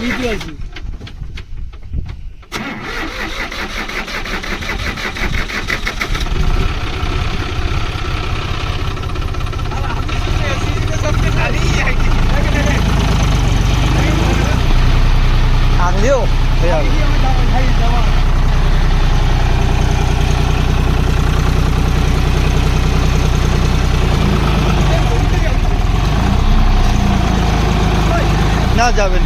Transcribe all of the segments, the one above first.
Video আছে। আগলেও না যাবেন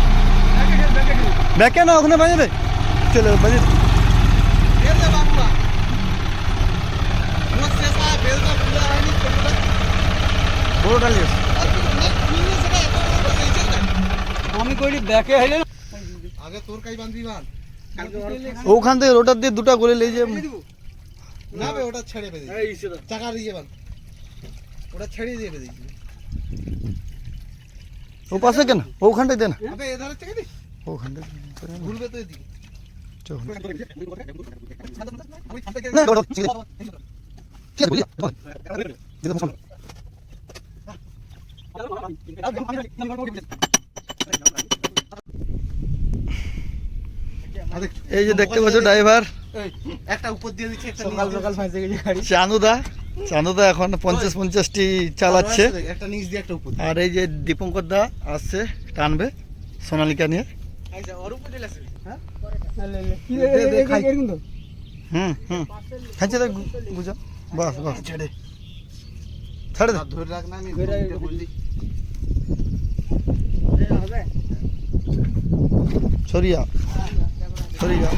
ব্যাকে না ওখানে বাজে চলো বাজে বড়টা নিয়ে আমি কইলি ব্যাকে হইলে আগে তোর কাই বাঁধবি বাঁধ ওখান থেকে রোটার দিয়ে দুটা গলে লেই যে না বে ওটা ছেড়ে বেঁধে চাকা দিয়ে বাঁধ ওটা ছেড়ে দিয়ে বেঁধে ও পাশে কেন ওখানটাই দে না আবে এধারে চেকে দি ওখানটাই ঘুরবে তো এদিকে চল এই যে দেখতে পাচ্ছ ড্রাইভার একটা উপর দিয়ে দিচ্ছে একটা সকাল সকাল ফাঁসে গেছে গাড়ি। চানুদা এখন 50-50টি চালাচ্ছে একটা নিচ দিয়ে একটা উপর আর এই যে দীপঙ্কর দা আসছে টানবে সোনালিকা নিয়ে আচ্ছা ওর উপর দিলে আছে হ্যাঁ কি এরকম তো খাইছে দেখ বুঝা বাস ছেড়ে ছাড়ে দে ধরে রাখ না আমি ধরে রাখ। বললি হবে সরিয়া সরিয়া